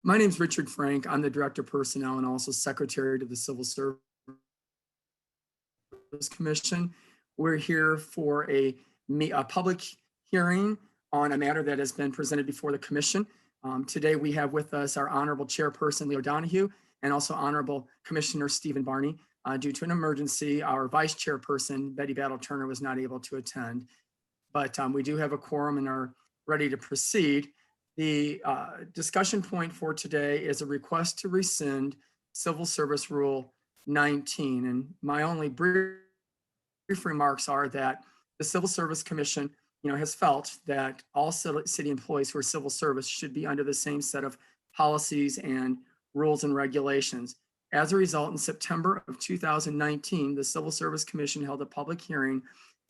My name is Richard Frank. I'm the Director of Personnel and also Secretary to the Civil Service Commission. We're here for a public hearing on a matter that has been presented before the Commission. Today we have with us our Honorable Chairperson Leo Donahue and also Honorable Commissioner Stephen Barney. Due to an emergency, our Vice Chairperson Betty Battle Turner was not able to attend, but we do have a quorum and are ready to proceed. The discussion point for today is a request to rescind Civil Service Rule 19. And my only brief remarks are that the Civil Service Commission, has felt that all city employees who are civil service should be under the same set of policies and rules and regulations. As a result, in September of 2019, the Civil Service Commission held a public hearing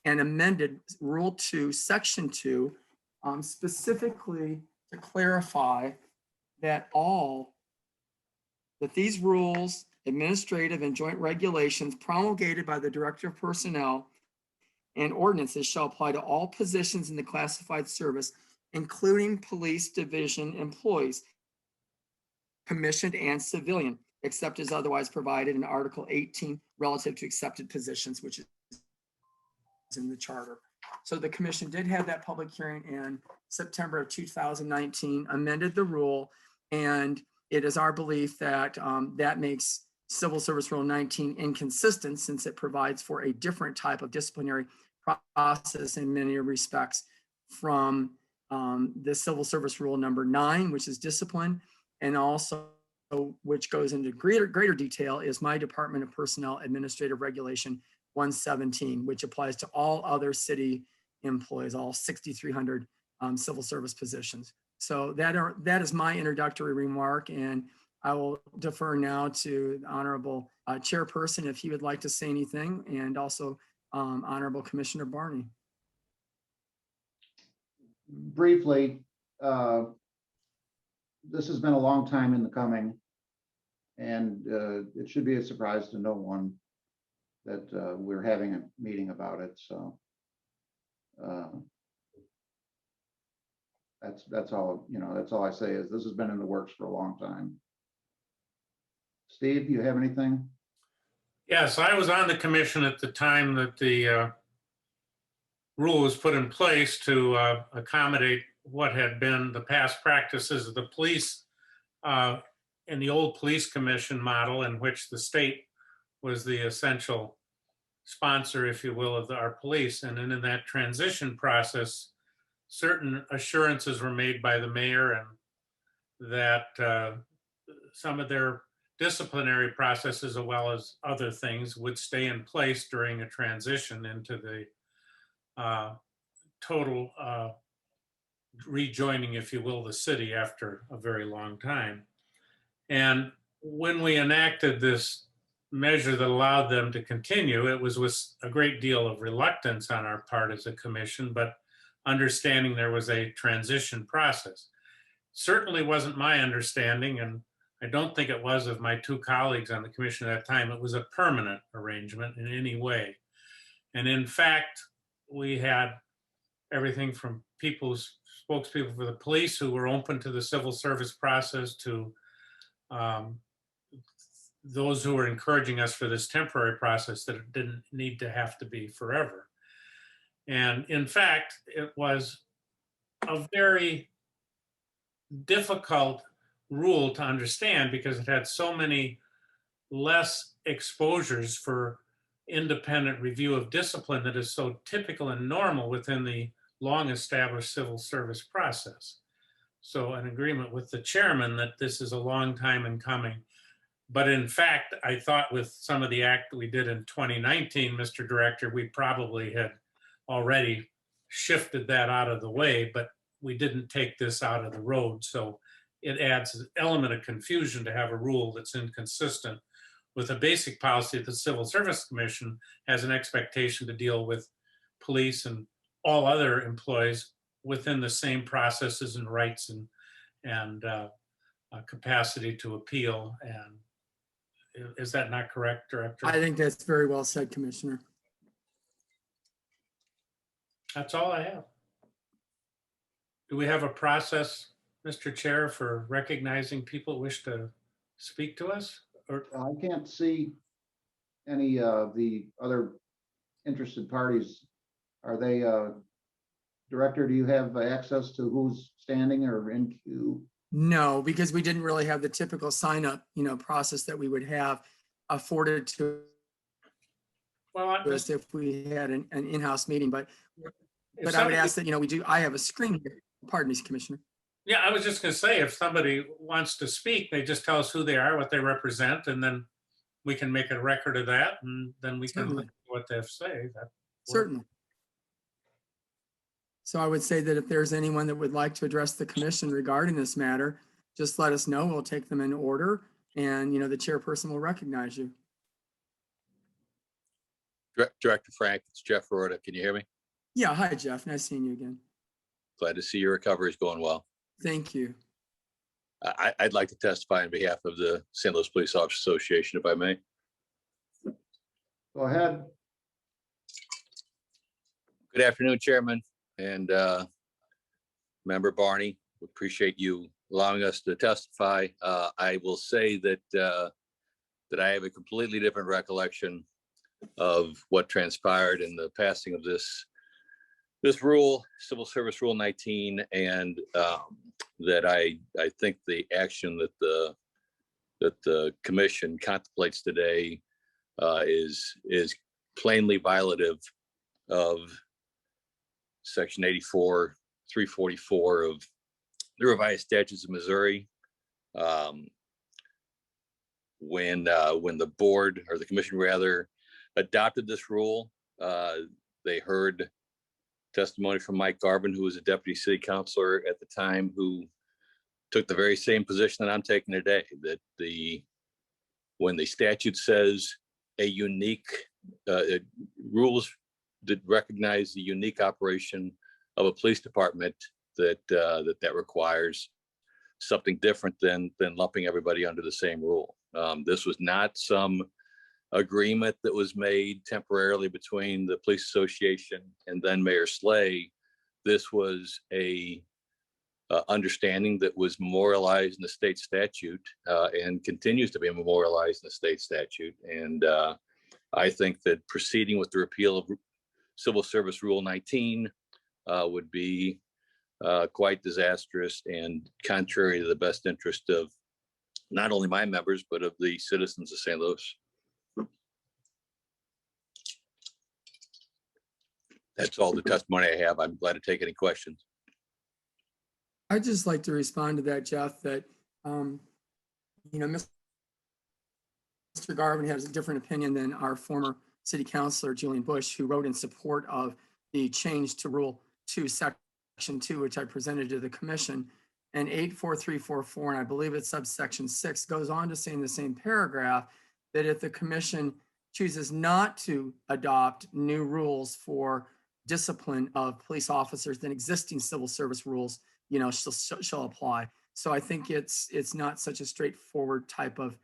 and amended Rule 2, Section 2, specifically to clarify that these rules, administrative and joint regulations promulgated by the Director of Personnel and ordinances shall apply to all positions in the classified service, including police division employees, commissioned and civilian, except as otherwise provided in Article 18 relative to accepted positions, which is in the charter. So the commission did have that public hearing in September of 2019, amended the rule, and it is our belief that that makes Civil Service Rule 19 inconsistent, since it provides for a different type of disciplinary process in many respects from the Civil Service Rule number 9, which is discipline, and also which goes into greater detail is my Department of Personnel Administrative Regulation 117, which applies to all other city employees, all 6,300 civil service positions. So that is my introductory remark, and I will defer now to the Honorable Chairperson if he would like to say anything, and also Honorable Commissioner Barney. Briefly, this has been a long time in the coming, and it should be a surprise to no one that we're having a meeting about it. So that's all, that's all I say is this has been in the works for a long time. Steve, you have anything? Yes, I was on the commission at the time that the rule was put in place to accommodate what had been the past practices of the police in the old police commission model, in which the state was the essential sponsor, if you will, of our police. And then in that transition process, certain assurances were made by the mayor, and that some of their disciplinary processes, as well as other things, would stay in place during a transition into the total rejoining, if you will, the city after a very long time. And when we enacted this measure that allowed them to continue, it was with a great deal of reluctance on our part as a commission, but understanding there was a transition process. Certainly wasn't my understanding, and I don't think it was of my two colleagues on the commission at that time, it was a permanent arrangement in any way. And in fact, we had everything from spokespeople for the police who were open to the civil service process to those who were encouraging us for this temporary process, that it didn't need to have to be forever. And in fact, it was a very difficult rule to understand because it had so many less exposures for independent review of discipline that is so typical and normal within the long established civil service process. So an agreement with the chairman that this is a long time in coming. But in fact, I thought with some of the act that we did in 2019, Mr. Director, we probably had already shifted that out of the way, but we didn't take this out of the road. So it adds an element of confusion to have a rule that's inconsistent with a basic policy that the Civil Service Commission has an expectation to deal with police and all other employees within the same processes and rights and capacity to appeal. And is that not correct, Director? I think that's very well said, Commissioner. That's all I have. Do we have a process, Mr. Chair, for recognizing people who wish to speak to us? Or, I can't see any of the other interested parties. Are they, Director, do you have access to who's standing or in queue? No, because we didn't really have the typical sign up, process that we would have afforded to well, us if we had an in-house meeting, but if I would somebody- ask that, I have a screen here. Pardon me, Commissioner. Yeah, I was just going to say, if somebody wants to speak, they just tell us who they are, what they represent, and then we can make a record of that, and then we can Certainly. listen to what they have to say. Certainly. So I would say that if there's anyone that would like to address the commission regarding this matter, just let us know. We'll take them in order, and, the chairperson will recognize you. Director Frank, it's Jeff Rorta. Can you hear me? Yeah, hi, Jeff. Nice seeing you again. Glad to see your recovery is going well. Thank you. I'd like to testify on behalf of the St. Louis Police Officers Association, if I may. Go ahead. Good afternoon, Chairman and Member Barney. We appreciate you allowing us to testify. I will say that that I have a completely different recollection of what transpired in the passing of this rule, Civil Service Rule 19, and that I think the action that the commission contemplates today is plainly violative of Section 84, 344 of the revised statutes of Missouri. When the board, or the commission rather, adopted this rule, they heard testimony from Mike Garvin, who was a deputy city councilor at the time, who took the very same position that I'm taking today, that when the statute says a unique rules that recognize the unique operation of a police department, that requires something different than lumping everybody under the same rule. This was not some agreement that was made temporarily between the police association and then Mayor Slay. This was a understanding that was memorialized in the state statute and continues to be memorialized in the state statute. And I think that proceeding with the repeal of Civil Service Rule 19 would be quite disastrous and contrary to the best interest of not only my members, but of the citizens of St. Louis. That's all the testimony I have. I'm glad to take any questions. I'd just like to respond to that, Jeff, that, Mr. Garvin has a different opinion than our former city councilor, Julian Bush, who wrote in support of the change to Rule 2, Section 2, which I presented to the commission. And 84344, and I believe it's subsection 6, goes on to say in the same paragraph that if the commission chooses not to adopt new rules for discipline of police officers, then existing civil service rules, shall apply. So I think it's not such a straightforward type of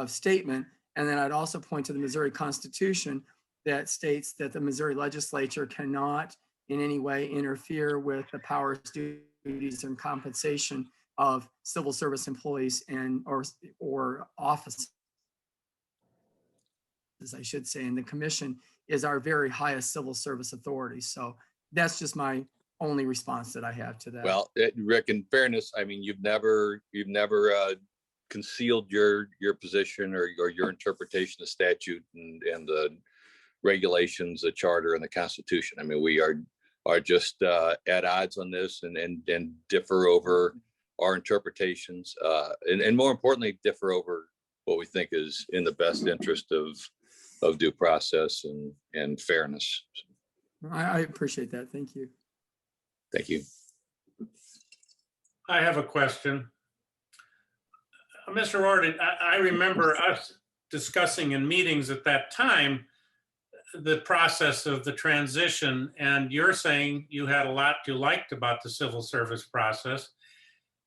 statement. And then I'd also point to the Missouri Constitution that states that the Missouri legislature cannot in any way interfere with the powers, duties, and compensation of civil service employees or officers, I should say. And the commission is our very highest civil service authority. So that's just my only response that I have to that. Well, Rick, in fairness, I mean, you've never concealed your position or your interpretation of statute and the regulations, the charter, and the Constitution. I mean, we are just at odds on this and differ over our interpretations, and more importantly, differ over what we think is in the best interest of due process and fairness. I appreciate that. Thank you. Thank you. I have a question. Mr. Orden, I remember us discussing in meetings at that time the process of the transition, and you're saying you had a lot you liked about the civil service process.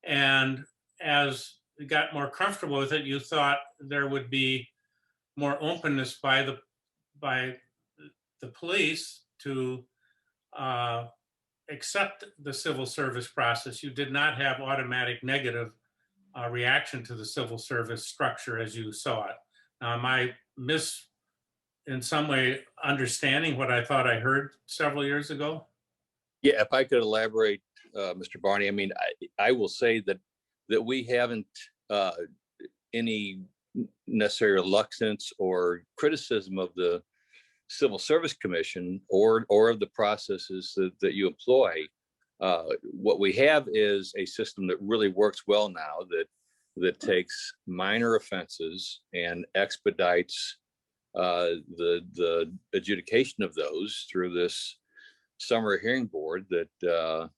And as you got more comfortable with it, you thought there would be more openness by the police to accept the civil service process, you did not have automatic negative reaction to the civil service structure as you saw it. Now, am I in some way understanding what I thought I heard several years ago? Yeah, if I could elaborate, Mr. Barney, I mean, I will say that we haven't any necessary reluctance or criticism of the Civil Service Commission or of the processes that you employ. What we have is a system that really works well now that takes minor offenses and expedites the adjudication of those through this summer hearing board that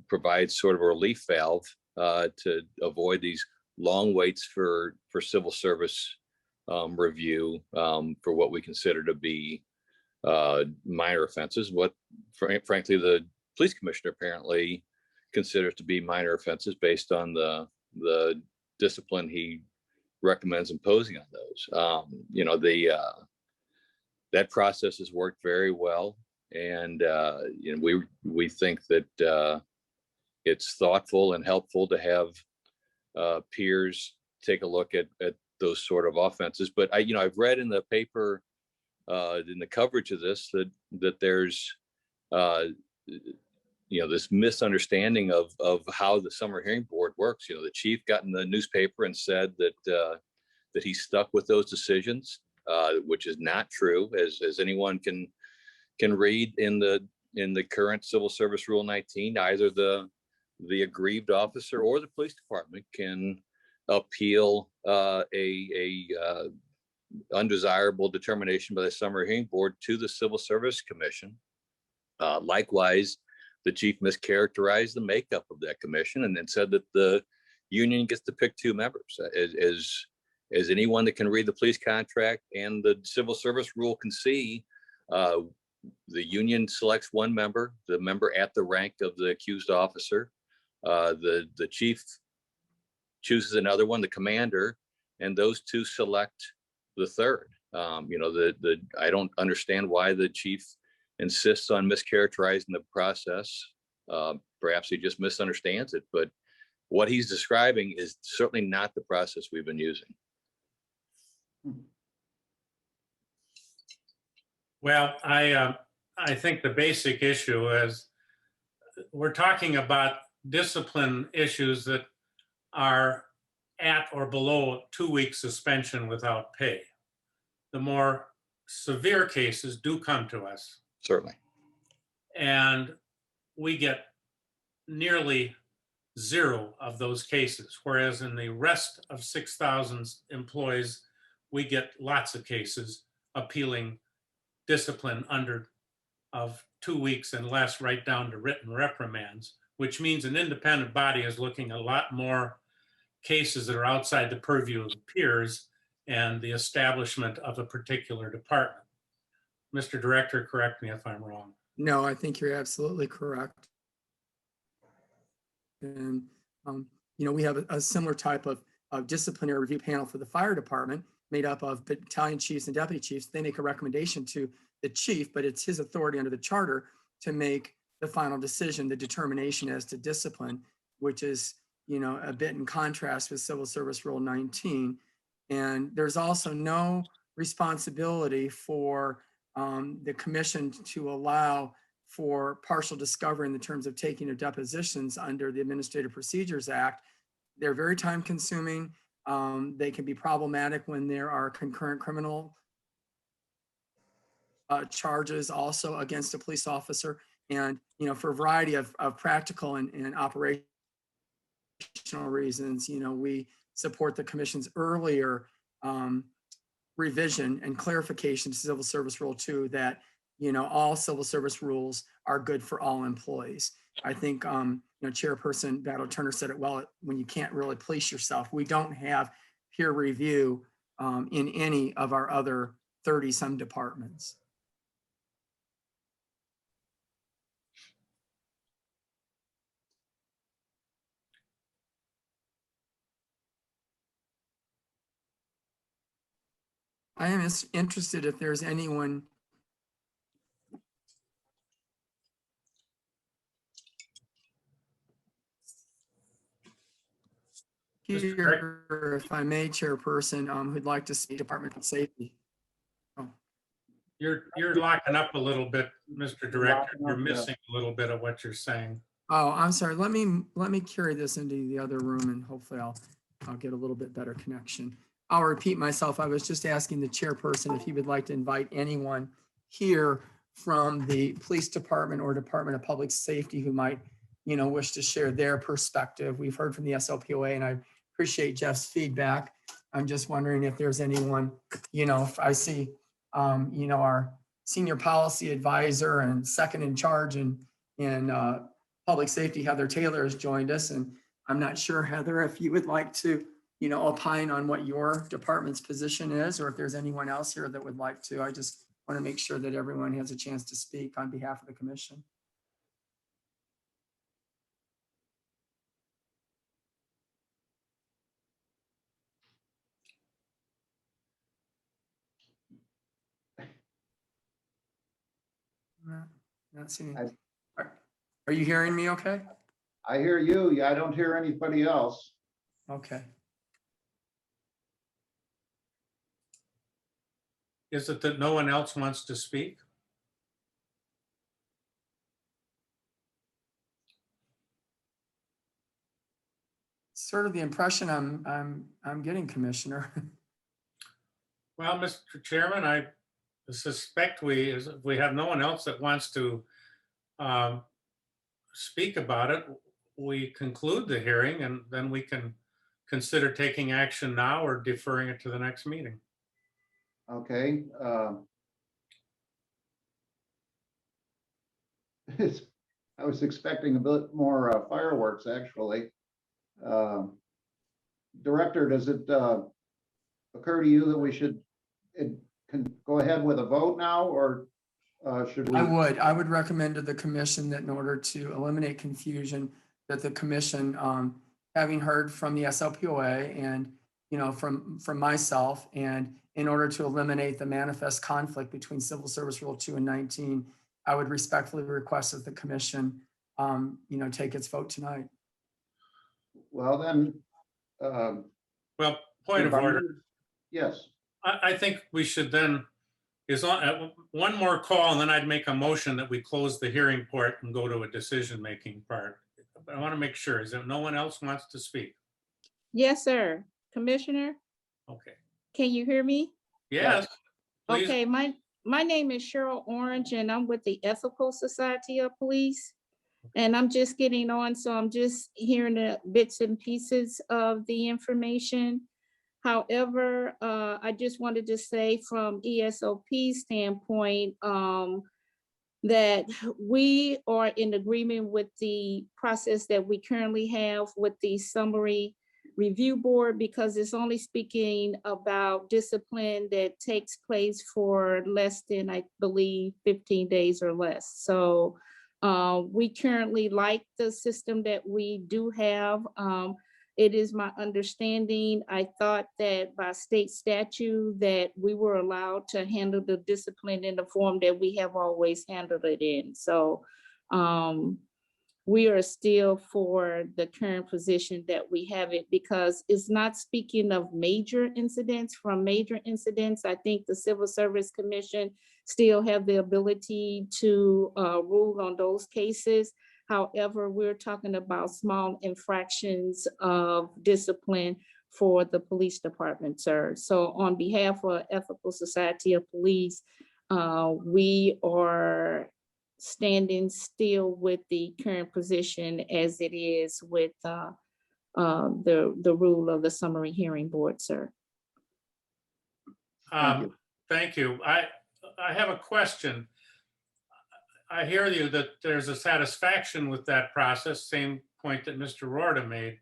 provides sort of a relief valve to avoid these long waits for civil service review for what we consider to be minor offenses, what frankly the police commissioner apparently considers to be minor offenses based on the discipline he recommends imposing on those. You know, that process has worked very well, and you know, we think that it's thoughtful and helpful to have peers take a look at those sort of offenses. But I've read in the paper in the coverage of this that there's this misunderstanding of how the summer hearing board works. The chief got in the newspaper and said that he stuck with those decisions, which is not true, as anyone can read in the current Civil Service Rule 19. Either the aggrieved officer or the police department can appeal a undesirable determination by the summer hearing board to the Civil Service Commission. Likewise, the chief mischaracterized the makeup of that commission and then said that the union gets to pick two members. As anyone that can read the police contract and the Civil Service Rule can see, the union selects one member, the member at the rank of the accused officer. The chief chooses another one, the commander, and those two select the third. I don't understand why the chief insists on mischaracterizing the process. Perhaps he just misunderstands it, but what he's describing is certainly not the process we've been using. Well, I think the basic issue is we're talking about discipline issues that are at or below 2-week suspension without pay. The more severe cases do come to us. Certainly. And we get nearly zero of those cases, whereas in the rest of 6,000 employees, we get lots of cases appealing discipline under of 2 weeks and less, right down to written reprimands, which means an independent body is looking at a lot more cases that are outside the purview of the peers and the establishment of a particular department. Mr. Director, correct me if I'm wrong. No, I think you're absolutely correct. And, we have a similar type of disciplinary review panel for the fire department made up of battalion chiefs and deputy chiefs. They make a recommendation to the chief, but it's his authority under the charter to make the final decision, the determination as to discipline, which is, a bit in contrast with Civil Service Rule 19. And there's also no responsibility for the commission to allow for partial discovery in the terms of taking of depositions under the Administrative Procedures Act. They're very time consuming. They can be problematic when there are concurrent criminal charges also against a police officer. And, for a variety of practical and operational reasons, we support the commission's earlier revision and clarification to Civil Service Rule 2 that, all civil service rules are good for all employees. I think, Chairperson Battle Turner said it well, when you can't really police yourself. We don't have peer review in any of our other 30-some departments. I am interested if there's anyone. Mr. Greg? Peter, if I may, Chairperson, who'd like to speak, Department of Safety. You're locking up a little bit, Mr. Director. locking You're up, yeah. missing a little bit of what you're saying. Oh, I'm sorry. Let me carry this into the other room and hopefully I'll get a little bit better connection. I'll repeat myself. I was just asking the chairperson if he would like to invite anyone here from the police department or Department of Public Safety who might, wish to share their perspective. We've heard from the SLPOA and I appreciate Jeff's feedback. I'm just wondering if there's anyone, if I see, our senior policy advisor and second in charge in public safety, Heather Taylor, has joined us. And I'm not sure, Heather, if you would like to, opine on what your department's position is, or if there's anyone else here that would like to. I just want to make sure that everyone has a chance to speak on behalf of the commission. Not seeing. Are you hearing me okay? I hear you. Yeah, I don't hear anybody else. Okay. Is it that no one else wants to speak? Sort of the impression I'm getting, Commissioner. Well, Mr. Chairman, I suspect if we have no one else that wants to speak about it, we conclude the hearing and then we can consider taking action now or deferring it to the next meeting. Okay. I was expecting a bit more fireworks, actually. Director, does it occur to you that we should can go ahead with a vote now, or should we? I would recommend to the commission that in order to eliminate confusion, that the commission, having heard from the SLPOA and, from myself, and in order to eliminate the manifest conflict between Civil Service Rule 2 and 19, I would respectfully request that the commission, take its vote tonight. Well, then. Well, point of order. Yes. I think we should then, one more call and then I'd make a motion that we close the hearing part and go to a decision-making part. But I want to make sure, is there no one else wants to speak? Yes, sir. Commissioner, Okay. can you hear me? Yes. Please. Okay, my name is Cheryl Orange and I'm with the Ethical Society of Police. And I'm just getting on, so I'm just hearing the bits and pieces of the information. However, I just wanted to say from ESOP standpoint, that we are in agreement with the process that we currently have with the summary review board, because it's only speaking about discipline that takes place for less than, I believe, 15 days or less. So we currently like the system that we do have. It is my understanding, I thought that by state statute that we were allowed to handle the discipline in the form that we have always handled it in. So we are still for the current position that we have it, because it's not speaking of major incidents. From major incidents, I think the Civil Service Commission still have the ability to rule on those cases. However, we're talking about small infractions of discipline for the police department, sir. So on behalf of Ethical Society of Police, we are standing still with the current position as it is with the rule of the summary hearing board, sir. Thank you. I have a question. I hear you that there's a satisfaction with that process, same point that Mr. Rorta made.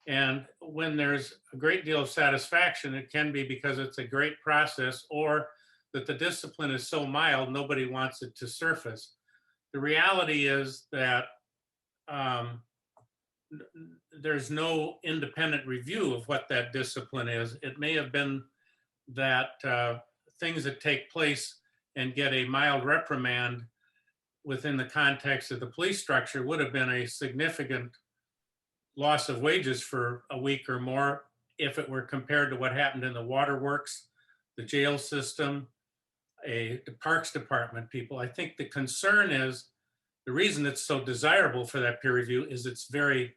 And when there's a great deal of satisfaction, it can be because it's a great process, or that the discipline is so mild, nobody wants it to surface. The reality is that there's no independent review of what that discipline is. It may have been that things that take place and get a mild reprimand within the context of the police structure would have been a significant loss of wages for a week or more if it were compared to what happened in the waterworks, the jail system, the parks department people. I think the concern is, the reason it's so desirable for that peer review is it's very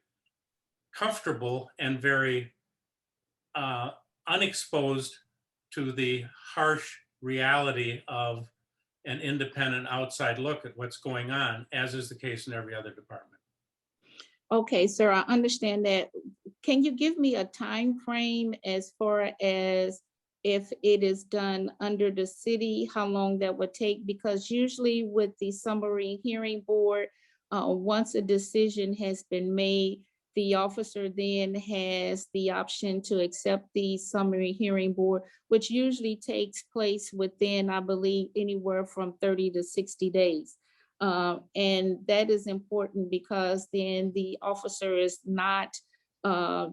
comfortable and very unexposed to the harsh reality of an independent outside look at what's going on, as is the case in every other department. Okay, sir, I understand that. Can you give me a time frame as far as if it is done under the city, how long that would take? Because usually with the summary hearing board, once a decision has been made, the officer then has the option to accept the summary hearing board, which usually takes place within, I believe, anywhere from 30 to 60 days. And that is important because then the officer is not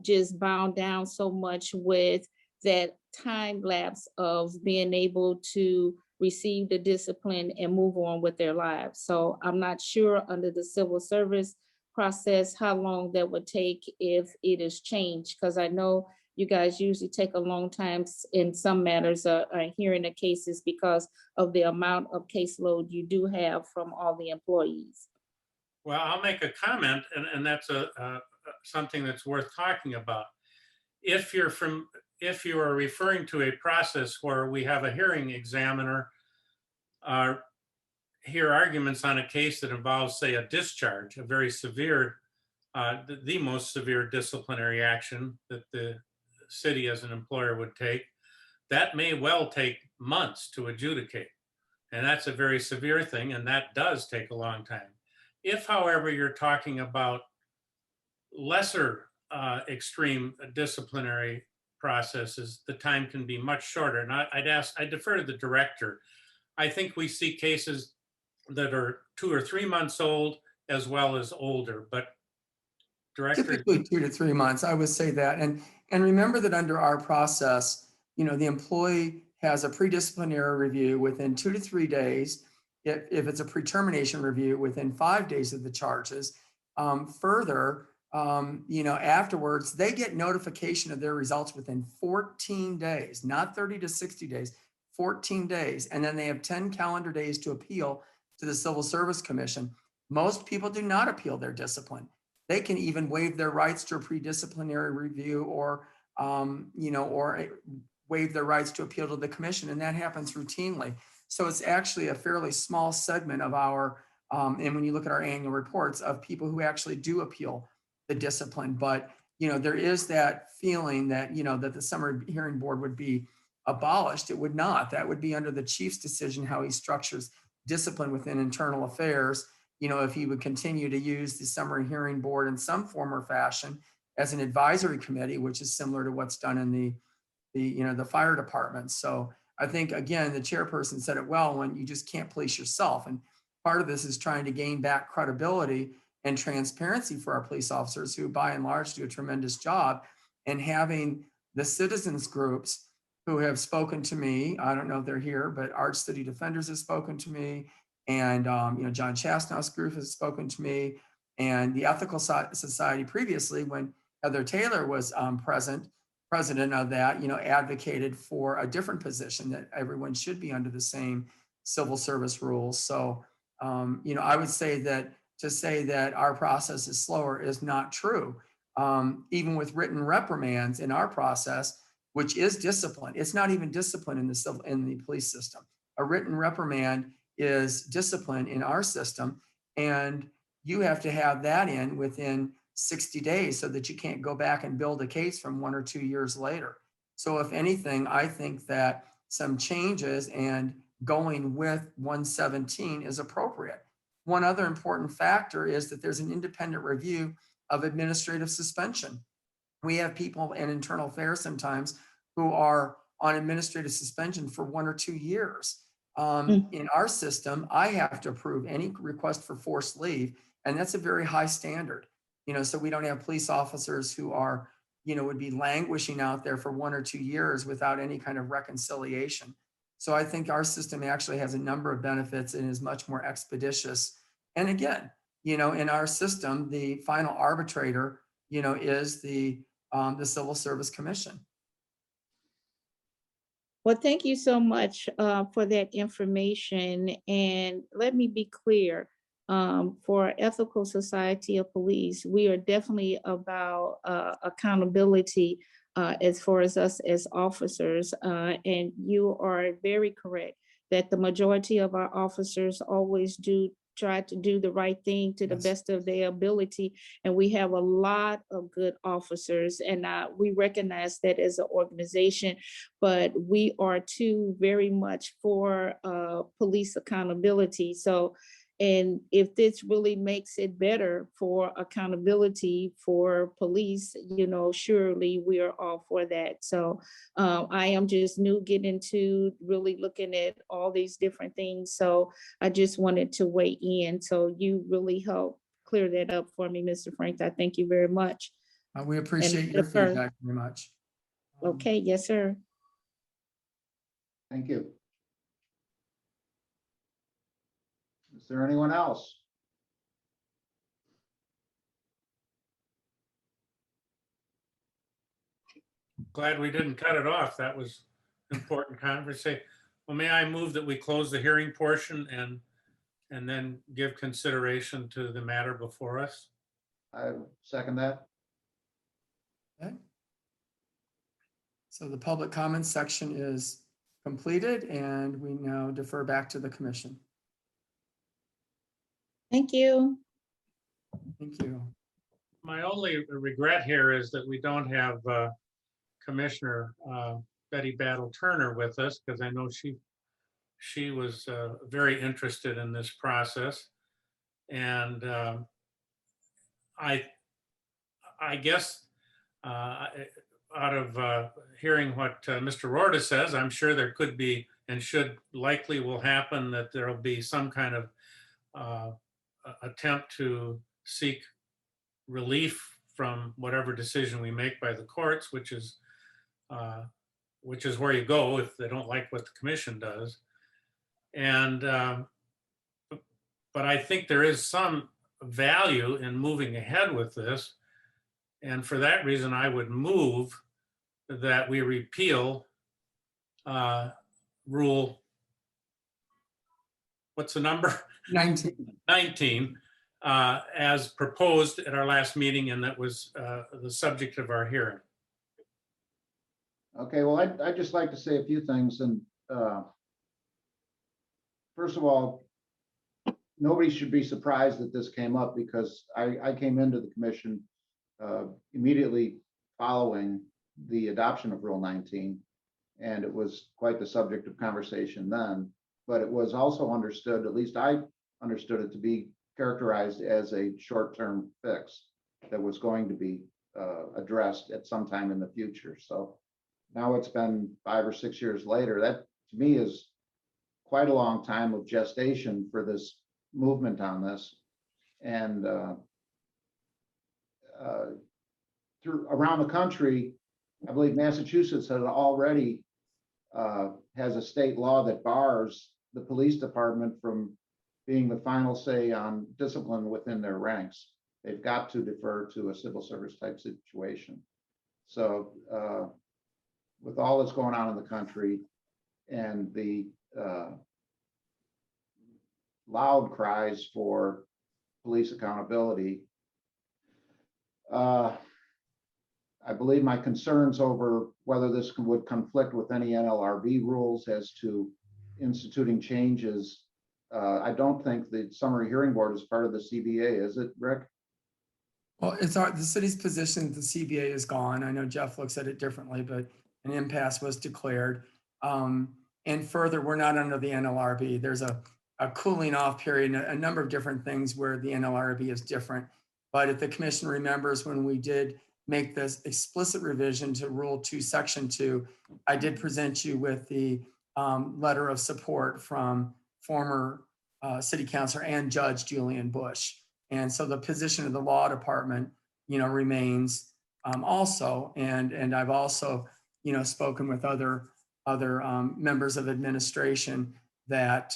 just bound down so much with that time lapse of being able to receive the discipline and move on with their lives. So I'm not sure under the civil service process how long that would take if it is changed, because I know you guys usually take a long time in some matters hearing the cases because of the amount of caseload you do have from all the employees. Well, I'll make a comment, and that's something that's worth talking about. If you are referring to a process where we have a hearing examiner hear arguments on a case that involves, say, a discharge, a very severe, the most severe disciplinary action that the city as an employer would take, that may well take months to adjudicate. And that's a very severe thing, and that does take a long time. If, however, you're talking about lesser extreme disciplinary processes, the time can be much shorter. And I defer to the director. I think we see cases that are 2 or 3 months old as well as older, but director. Typically 2 to 3 months, I would say that. And remember that under our process, the employee has a pre-disciplinary review within 2 to 3 days. If it's a pre-termination review, within 5 days of the charges. Further, afterwards, they get notification of their results within 14 days, not 30 to 60 days, 14 days. And then they have 10 calendar days to appeal to the Civil Service Commission. Most people do not appeal their discipline. They can even waive their rights to a pre-disciplinary review or waive their rights to appeal to the commission. And that happens routinely. So it's actually a fairly small segment of our, and when you look at our annual reports, of people who actually do appeal the discipline. But, there is that feeling that, that the summary hearing board would be abolished. It would not. That would be under the chief's decision, how he structures discipline within internal affairs. If he would continue to use the summary hearing board in some form or fashion as an advisory committee, which is similar to what's done in the fire department. So I think, again, the chairperson said it well, when you just can't police yourself. And part of this is trying to gain back credibility and transparency for our police officers, who by and large do a tremendous job, and having the citizens groups who have spoken to me. I don't know if they're here, but Arch City Defenders has spoken to me. And, John Chastnow's group has spoken to me, and the Ethical Society previously, when Heather Taylor was president of that, advocated for a different position, that everyone should be under the same civil service rules. So, I would say that to say that our process is slower is not true. Even with written reprimands in our process, which is discipline, it's not even discipline in the police system. A written reprimand is discipline in our system, and you have to have that in within 60 days so that you can't go back and build a case from 1 or 2 years later. So if anything, I think that some changes and going with 117 is appropriate. One other important factor is that there's an independent review of administrative suspension. We have people in internal affairs sometimes who are on administrative suspension for 1 or 2 years. In our system, I have to approve any request for forced leave, and that's a very high standard. So we don't have police officers who are, would be languishing out there for 1 or 2 years without any kind of reconciliation. So I think our system actually has a number of benefits and is much more expeditious. And again, in our system, the final arbitrator, is the Civil Service Commission. Well, thank you so much for that information. And let me be clear, for Ethical Society of Police, we are definitely about accountability as far as us as officers. And you are very correct that the majority of our officers always do try to do the right thing to the Yes. best of their ability. And we have a lot of good officers, and we recognize that as an organization, but we are too very much for police accountability. So, and if this really makes it better for accountability for police, surely we are all for that. So I am just new getting into really looking at all these different things. So I just wanted to weigh in. So you really helped clear that up for me, Mr. Frank. I thank you very much. We appreciate your defer. feedback very much. Okay, yes, sir. Thank you. Is there anyone else? Glad we didn't cut it off. That was important conversation. Well, may I move that we close the hearing portion and then give consideration to the matter before us? I second that. Okay. So the public comments section is completed, and we now defer back to the commission. Thank you. Thank you. My only regret here is that we don't have Commissioner Betty Battle Turner with us, because I know she was very interested in this process. And I guess out of hearing what Mr. Rorta says, I'm sure there could be and should likely will happen that there will be some kind of attempt to seek relief from whatever decision we make by the courts, which is where you go if they don't like what the commission does. And but I think there is some value in moving ahead with this. And for that reason, I would move that we repeal rule, what's the number? 19. 19, as proposed at our last meeting, and that was the subject of our hearing. Okay, well, I'd just like to say a few things. And first of all, nobody should be surprised that this came up, because I came into the commission immediately following the adoption of Rule 19, and it was quite the subject of conversation then. But it was also understood, at least I understood it to be characterized as a short-term fix that was going to be addressed at some time in the future. So now it's been 5 or 6 years later. That to me is quite a long time of gestation for this movement on this. And around the country, I believe Massachusetts has already has a state law that bars the police department from being the final say on discipline within their ranks. They've got to defer to a civil service type situation. So with all that's going on in the country and the loud cries for police accountability, I believe my concerns over whether this would conflict with any NLRB rules as to instituting changes. I don't think the summary hearing board is part of the CBA, is it, Rick? Well, it's the city's position that the CBA is gone. I know Jeff looks at it differently, but an impasse was declared. And further, we're not under the NLRB. There's a cooling off period, a number of different things where the NLRB is different. But if the commission remembers, when we did make this explicit revision to Rule 2, Section 2, I did present you with the letter of support from former city councilor and Judge Julian Bush. And so the position of the law department, remains also. And I've also, spoken with other members of administration that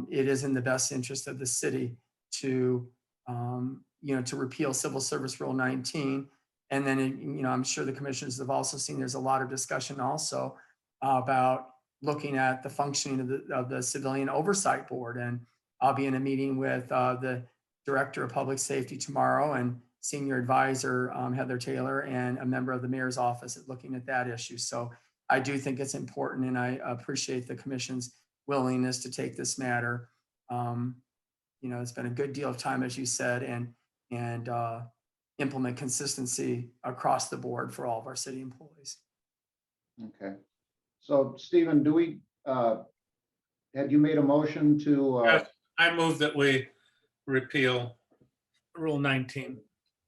it is in the best interest of the city to, to repeal Civil Service Rule 19 And then, you know, I'm sure the commissioners have also seen, there's a lot of discussion also about looking at the functioning of the Civilian Oversight Board. And I'll be in a meeting with the Director of Public Safety tomorrow and Senior Advisor Heather Taylor and a member of the Mayor's Office at looking at that issue. So I do think it's important, and I appreciate the commission's willingness to take this matter. You know, it's been a good deal of time, as you said, and implement consistency across the board for all of our city employees. Okay. So Stephen, do we, had you made a motion to, Yes, I move that we repeal Rule 19.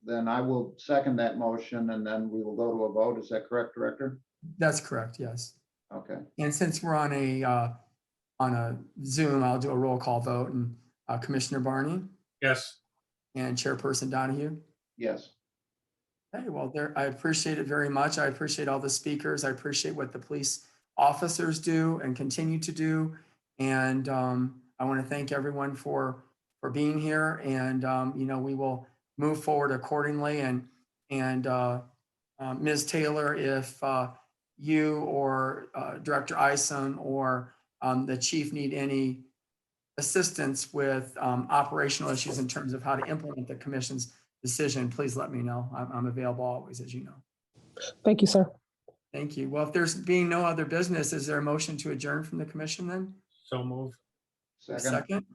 then I will second that motion and then we will go to a vote. Is that correct, Director? That's correct, yes. Okay. And since we're on a Zoom, I'll do a roll call vote, and Commissioner Barney Yes, and Chairperson Donahue. Yes. Hey, well, I appreciate it very much. I appreciate all the speakers. I appreciate what the police officers do and continue to do. And I want to thank everyone for being here. And you know, we will move forward accordingly. And Ms. Taylor, if you or Director Isom or the chief need any assistance with operational issues in terms of how to implement the commission's decision, please let me know. I'm available always, as you know. Thank you, sir. Thank you. Well, if there's being no other business, is there a motion to adjourn from the commission then? so move. Second? Okay,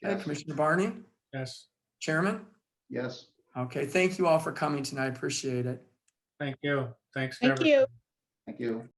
Yes. Commissioner Barney, Yes, Chairman? Yes. Okay, thank you all for coming tonight. Appreciate it. thank you. Thanks. to Thank everyone. you. Thank you.